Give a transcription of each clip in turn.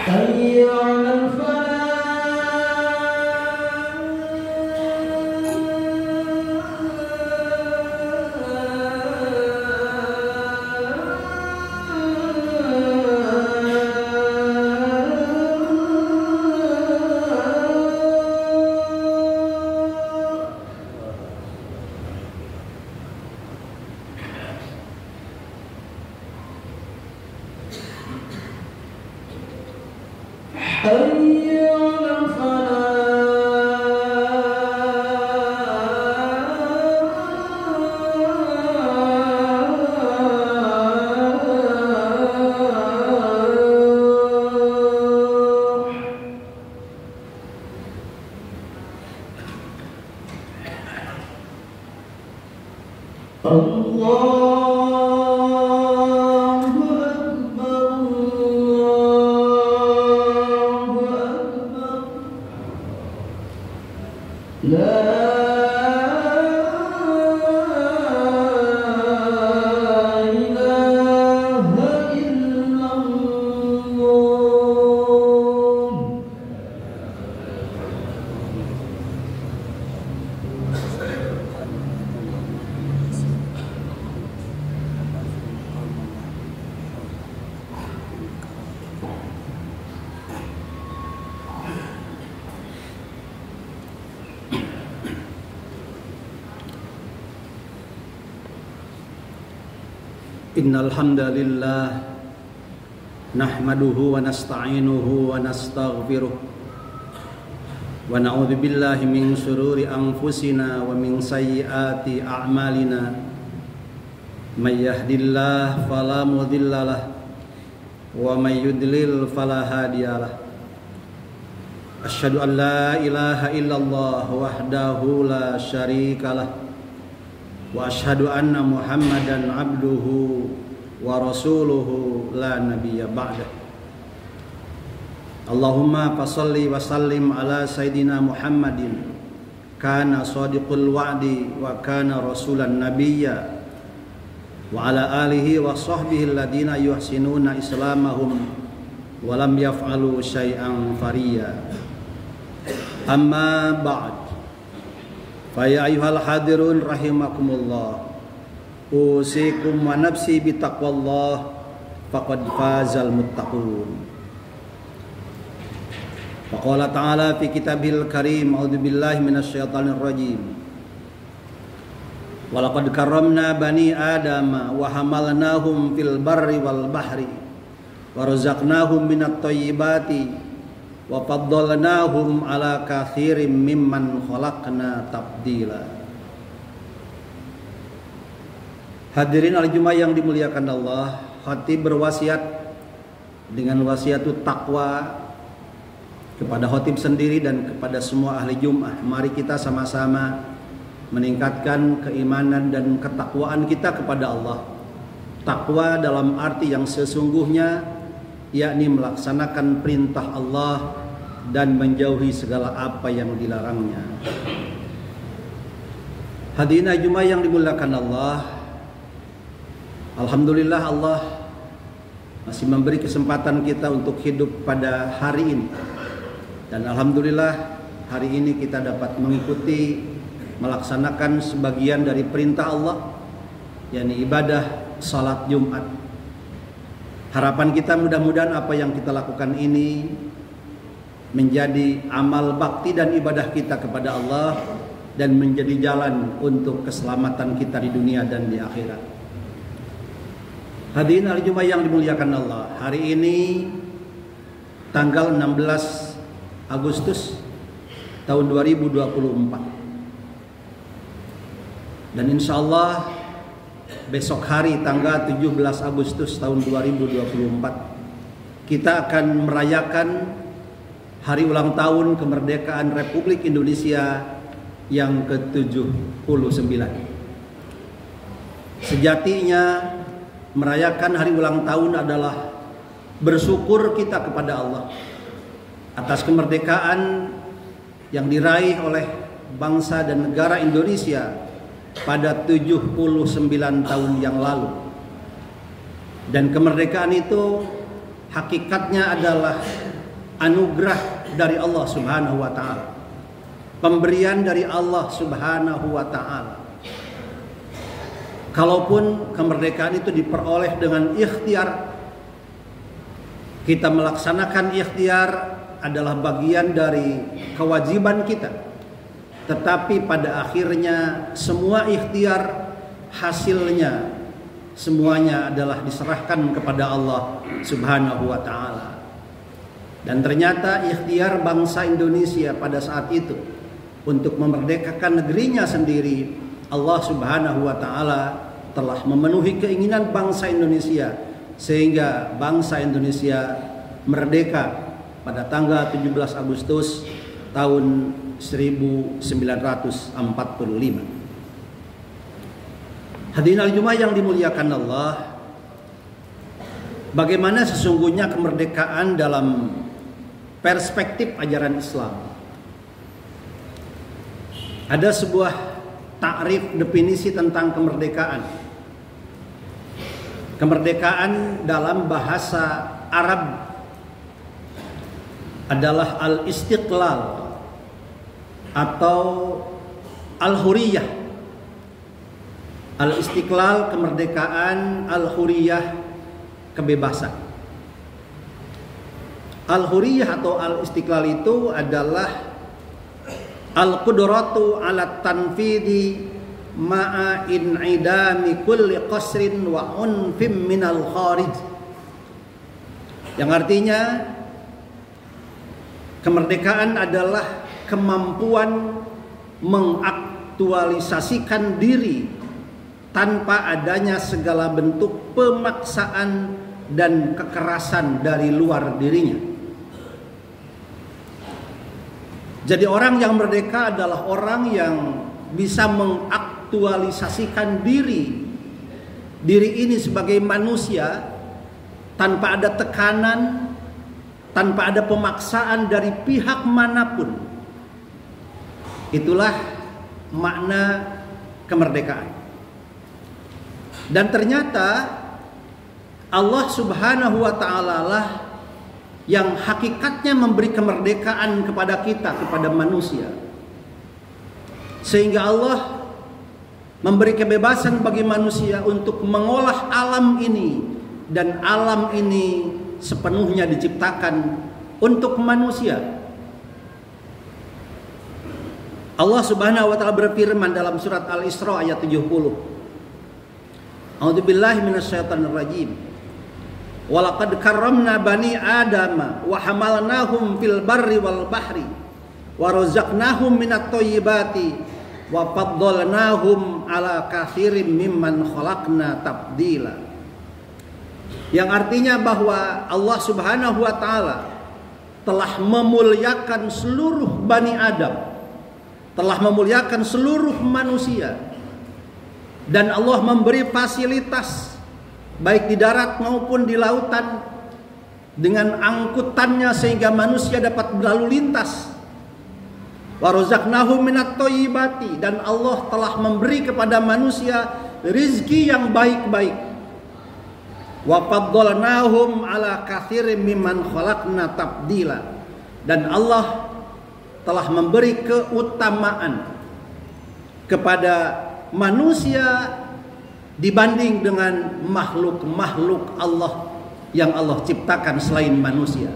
حي على الفلاح حي على Innal hamdalillah nahmaduhu wa nasta'inuhu wa nastaghfiruh wa na'udzu billahi min shururi anfusina wa min sayyiati a'malina may yahdihillahu fala mudhillalah wa may yudlil fala hadiyalah asyhadu an la ilaha illallah wahdahu la syarikalah wa asyhadu anna Muhammadan abduhu wa rasuluhu la nabiyya ba'dah. Allahumma fasholli wa sallim ala sayyidina Muhammadin kana shadiqul wa'di wa kana rasulan nabiyya wa ala alihi wa sahbihi alladhina yuhsinuna islamahum wa lam yaf'alu syai'an fariya. Amma ba'd. Faya ayyuhal hadirun rahimakumullah, usikum wa nafsi bitaqwallah faqad fazal muttaqun. Faqala ta'ala fi kitabil karim, a'udzu billahi minasyaitonir rajim. Wa laqad karramna bani adama wa hamalnahum fil barri wal bahri wa razaqnahum minat thayyibati wa faddalnahum ala katsirin mimman khalaqna tabdila. Hadirin al-Jumat yang dimuliakan Allah, khatib berwasiat dengan wasiatut takwa kepada khatib sendiri dan kepada semua ahli Jumat. Mari kita sama-sama meningkatkan keimanan dan ketakwaan kita kepada Allah. Takwa dalam arti yang sesungguhnya, yakni melaksanakan perintah Allah dan menjauhi segala apa yang dilarangnya. Hadirin Jumat yang dimuliakan Allah, alhamdulillah Allah masih memberi kesempatan kita untuk hidup pada hari ini. Dan alhamdulillah hari ini kita dapat mengikuti melaksanakan sebagian dari perintah Allah, yakni ibadah salat Jumat. Harapan kita mudah-mudahan apa yang kita lakukan ini menjadi amal bakti dan ibadah kita kepada Allah dan menjadi jalan untuk keselamatan kita di dunia dan di akhirat. Hadirin al-Jumat yang dimuliakan Allah, hari ini tanggal 16 Agustus tahun 2024. Dan insya Allah besok hari tanggal 17 Agustus tahun 2024 kita akan merayakan hari ulang tahun kemerdekaan Republik Indonesia yang ke-79. Sejatinya merayakan hari ulang tahun adalah bersyukur kita kepada Allah atas kemerdekaan yang diraih oleh bangsa dan negara Indonesia pada 79 tahun yang lalu. Dan kemerdekaan itu hakikatnya adalah anugerah dari Allah Subhanahu wa taala. Pemberian dari Allah Subhanahu wa taala. Kalaupun kemerdekaan itu diperoleh dengan ikhtiar, kita melaksanakan ikhtiar adalah bagian dari kewajiban kita. Tetapi pada akhirnya semua ikhtiar hasilnya semuanya adalah diserahkan kepada Allah Subhanahu wa taala. Dan ternyata ikhtiar bangsa Indonesia pada saat itu untuk memerdekakan negerinya sendiri, Allah Subhanahu wa taala telah memenuhi keinginan bangsa Indonesia sehingga bangsa Indonesia merdeka pada tanggal 17 Agustus tahun 1945. Hadirin al-Jumat yang dimuliakan Allah, bagaimana sesungguhnya kemerdekaan dalam perspektif ajaran Islam? Ada sebuah takrif definisi tentang kemerdekaan. Kemerdekaan dalam bahasa Arab adalah al-istiqlal atau al-huriyah. Al-istiqlal kemerdekaan, al-huriyah kebebasan. Al-huriyah atau al-istiqlal itu adalah al-qudratu ala tanfidi ma'a in'idami kulli qasrin wa unfim minal kharij. Yang artinya kemerdekaan adalah kemampuan mengaktualisasikan diri tanpa adanya segala bentuk pemaksaan dan kekerasan dari luar dirinya. Jadi orang yang merdeka adalah orang yang bisa mengaktualisasikan diri ini sebagai manusia tanpa ada tekanan, tanpa ada pemaksaan dari pihak manapun. Itulah makna kemerdekaan. Dan ternyata Allah Subhanahu wa ta'ala lah yang hakikatnya memberi kemerdekaan kepada kita, kepada manusia. Sehingga Allah memberi kebebasan bagi manusia untuk mengolah alam ini. Dan alam ini sepenuhnya diciptakan untuk manusia. Allah Subhanahu wa ta'ala berfirman dalam surat Al-Isra ayat 70. A'udzubillahi minasyaitonir rajim. Walaqad karramna bani Adama wa hamalnahum fil barri wal bahri wa razaqnahum minat thayyibati wa faddalnahum ala katsirin mimman khalaqna tafdila. Yang artinya bahwa Allah Subhanahu wa taala telah memuliakan seluruh Bani Adam, telah memuliakan seluruh manusia, dan Allah memberi fasilitas baik di darat maupun di lautan dengan angkutannya sehingga manusia dapat berlalu lintas. Wa razaqnahum minat thayyibati, dan Allah telah memberi kepada manusia rizki yang baik-baik. Wa faddalnahum ala katsirin mimman khalaqna tafdila, dan Allah telah memberi keutamaan kepada manusia dibanding dengan makhluk-makhluk Allah yang Allah ciptakan selain manusia.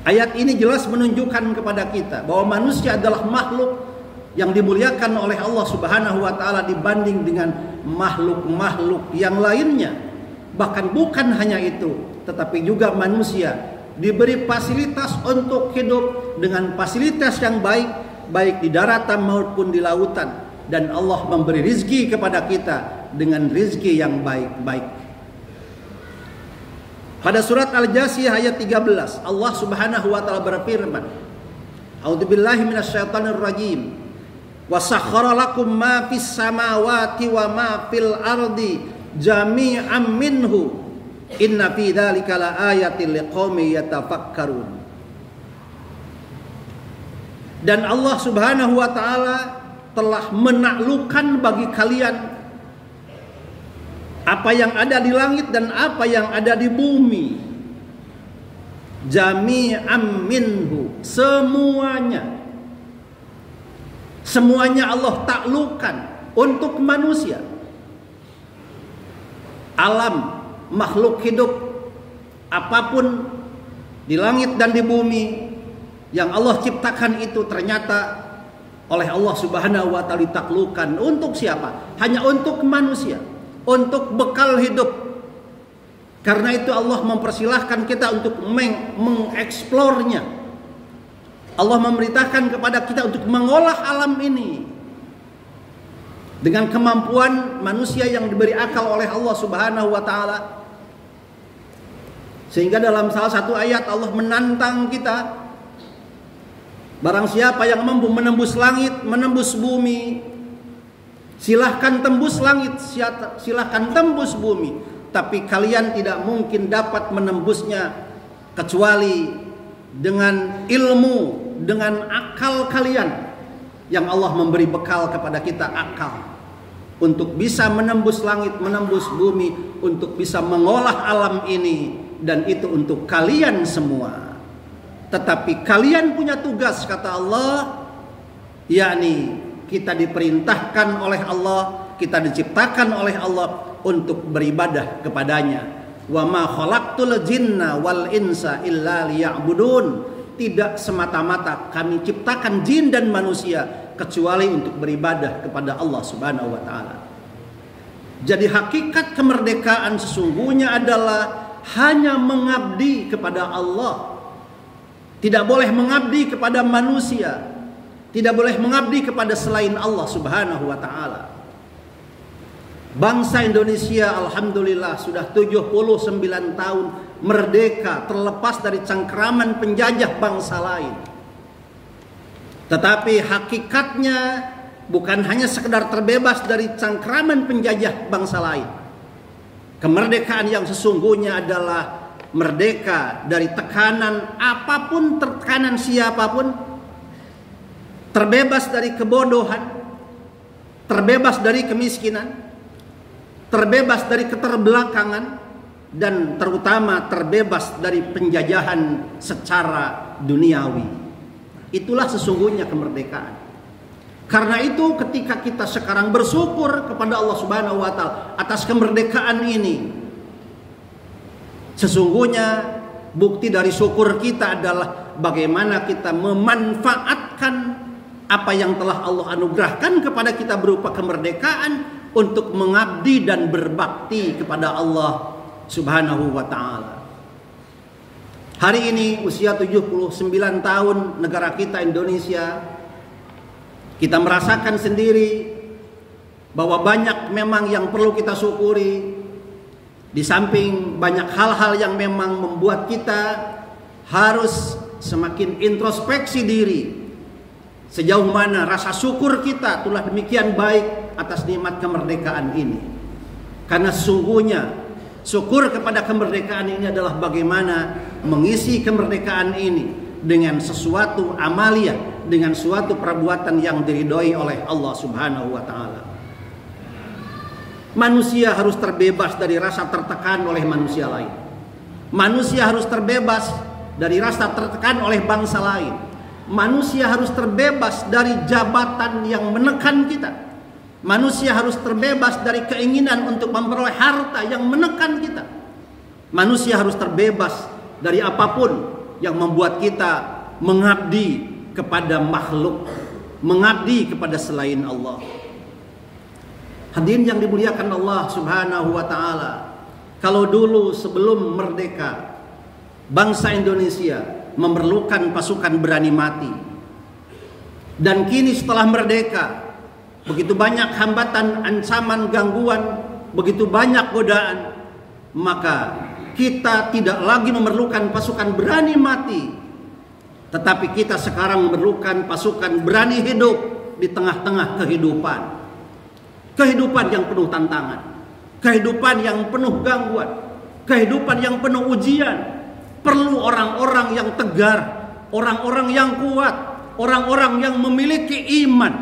Ayat ini jelas menunjukkan kepada kita bahwa manusia adalah makhluk yang dimuliakan oleh Allah Subhanahu wa taala dibanding dengan makhluk-makhluk yang lainnya. Bahkan bukan hanya itu, tetapi juga manusia diberi fasilitas untuk hidup dengan fasilitas yang baik, baik di daratan maupun di lautan. Dan Allah memberi rizki kepada kita dengan rizki yang baik-baik. Pada surat Al-Jasiyah ayat 13, Allah Subhanahu wa taala berfirman, A'udzubillahi minasyaitonir rajim. Wa sakhkhara lakum ma fis samawati wa ma fil ardi jami'an minhu inna fi dzalika laayatil liqaumin yatafakkarun. Dan Allah Subhanahu wa taala telah menaklukkan bagi kalian apa yang ada di langit dan apa yang ada di bumi. Jami'am minhu, semuanya Allah taklukkan untuk manusia. Alam, makhluk hidup apapun di langit dan di bumi yang Allah ciptakan itu ternyata oleh Allah Subhanahu wa taala ditaklukkan untuk siapa? Hanya untuk manusia, untuk bekal hidup. Karena itu Allah mempersilahkan kita untuk mengeksplornya. Allah memerintahkan kepada kita untuk mengolah alam ini dengan kemampuan manusia yang diberi akal oleh Allah Subhanahu wa taala. Sehingga dalam salah satu ayat Allah menantang kita, barang siapa yang mampu menembus langit, menembus bumi, silahkan tembus langit, silahkan tembus bumi. Tapi kalian tidak mungkin dapat menembusnya kecuali dengan ilmu, dengan akal kalian. Yang Allah memberi bekal kepada kita akal untuk bisa menembus langit, menembus bumi, untuk bisa mengolah alam ini. Dan itu untuk kalian semua. Tetapi kalian punya tugas, kata Allah, yakni kita diperintahkan oleh Allah, kita diciptakan oleh Allah untuk beribadah kepadanya. Wa ma khalaqtul jinna wal insa illa liya'budun. Tidak semata-mata kami ciptakan jin dan manusia kecuali untuk beribadah kepada Allah Subhanahu wa taala. Jadi hakikat kemerdekaan sesungguhnya adalah hanya mengabdi kepada Allah. Tidak boleh mengabdi kepada manusia, tidak boleh mengabdi kepada selain Allah Subhanahu wa taala. Bangsa Indonesia alhamdulillah sudah 79 tahun merdeka, terlepas dari cengkraman penjajah bangsa lain. Tetapi hakikatnya bukan hanya sekedar terbebas dari cengkraman penjajah bangsa lain. Kemerdekaan yang sesungguhnya adalah merdeka dari tekanan apapun, tekanan siapapun, terbebas dari kebodohan, terbebas dari kemiskinan, terbebas dari keterbelakangan, dan terutama terbebas dari penjajahan secara duniawi. Itulah sesungguhnya kemerdekaan. Karena itu ketika kita sekarang bersyukur kepada Allah Subhanahu wa taala atas kemerdekaan ini, sesungguhnya bukti dari syukur kita adalah bagaimana kita memanfaatkan apa yang telah Allah anugerahkan kepada kita berupa kemerdekaan untuk mengabdi dan berbakti kepada Allah Subhanahu wa taala. Hari ini usia 79 tahun negara kita Indonesia, kita merasakan sendiri bahwa banyak memang yang perlu kita syukuri. Di samping banyak hal-hal yang memang membuat kita harus semakin introspeksi diri. Sejauh mana rasa syukur kita telah demikian baik atas nikmat kemerdekaan ini. Karena sesungguhnya syukur kepada kemerdekaan ini adalah bagaimana mengisi kemerdekaan ini dengan sesuatu amalia, dengan suatu perbuatan yang diridhoi oleh Allah Subhanahu wa taala. Manusia harus terbebas dari rasa tertekan oleh manusia lain. Manusia harus terbebas dari rasa tertekan oleh bangsa lain. Manusia harus terbebas dari jabatan yang menekan kita. Manusia harus terbebas dari keinginan untuk memperoleh harta yang menekan kita. Manusia harus terbebas dari apapun yang membuat kita mengabdi kepada makhluk, mengabdi kepada selain Allah. Hadirin yang dimuliakan Allah Subhanahu wa taala, kalau dulu sebelum merdeka bangsa Indonesia memerlukan pasukan berani mati, dan kini setelah merdeka begitu banyak hambatan, ancaman, gangguan, begitu banyak godaan, maka kita tidak lagi memerlukan pasukan berani mati, tetapi kita sekarang memerlukan pasukan berani hidup di tengah-tengah kehidupan. Kehidupan yang penuh tantangan, kehidupan yang penuh gangguan, kehidupan yang penuh ujian. Perlu orang-orang yang tegar, orang-orang yang kuat, orang-orang yang memiliki iman,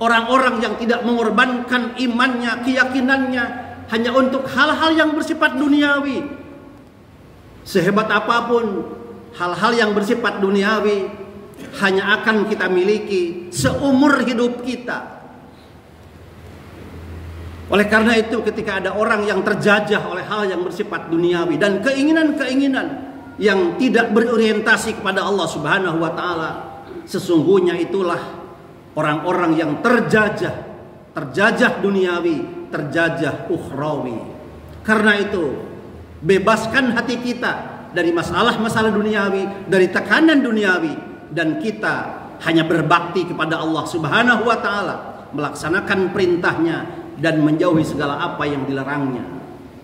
orang-orang yang tidak mengorbankan imannya, keyakinannya hanya untuk hal-hal yang bersifat duniawi. Sehebat apapun hal-hal yang bersifat duniawi hanya akan kita miliki seumur hidup kita. Oleh karena itu, ketika ada orang yang terjajah oleh hal yang bersifat duniawi dan keinginan-keinginan yang tidak berorientasi kepada Allah Subhanahu wa taala, sesungguhnya itulah orang-orang yang terjajah duniawi, terjajah ukhrawi. Karena itu, bebaskan hati kita dari masalah-masalah duniawi, dari tekanan duniawi, dan kita hanya berbakti kepada Allah Subhanahu wa taala, melaksanakan perintahnya dan menjauhi segala apa yang dilarangnya.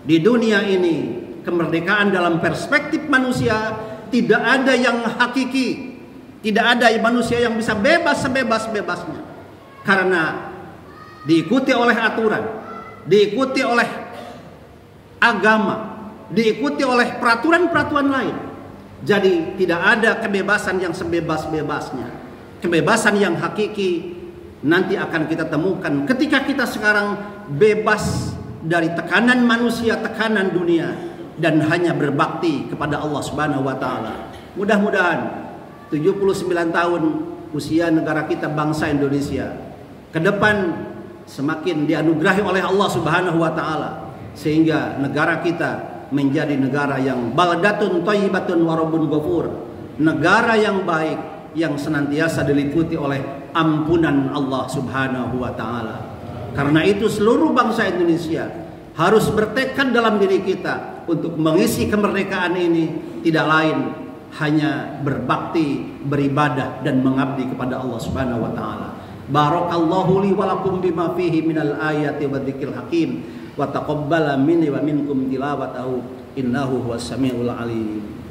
Di dunia ini, kemerdekaan dalam perspektif manusia tidak ada yang hakiki. Tidak ada manusia yang bisa bebas sebebas-bebasnya. Karena diikuti oleh aturan, diikuti oleh agama, diikuti oleh peraturan-peraturan lain. Jadi tidak ada kebebasan yang sebebas-bebasnya. Kebebasan yang hakiki nanti akan kita temukan ketika kita sekarang bebas dari tekanan manusia, tekanan dunia, dan hanya berbakti kepada Allah Subhanahu wa taala. Mudah-mudahan 79 tahun usia negara kita, bangsa Indonesia, ke depan semakin dianugerahi oleh Allah Subhanahu wa taala, sehingga negara kita menjadi negara yang baldatun thayyibatun wa rabbun ghafur, negara yang baik yang senantiasa diliputi oleh ampunan Allah Subhanahu wa taala. Karena itu seluruh bangsa Indonesia harus bertekad dalam diri kita untuk mengisi kemerdekaan ini tidak lain hanya berbakti, beribadah dan mengabdi kepada Allah Subhanahu wa taala. Barakallahu li wa lakum bima fihi minal ayati wa dzikril hakim wa taqabbala minni wa minkum tilawatahu innahu huwas samiul alim.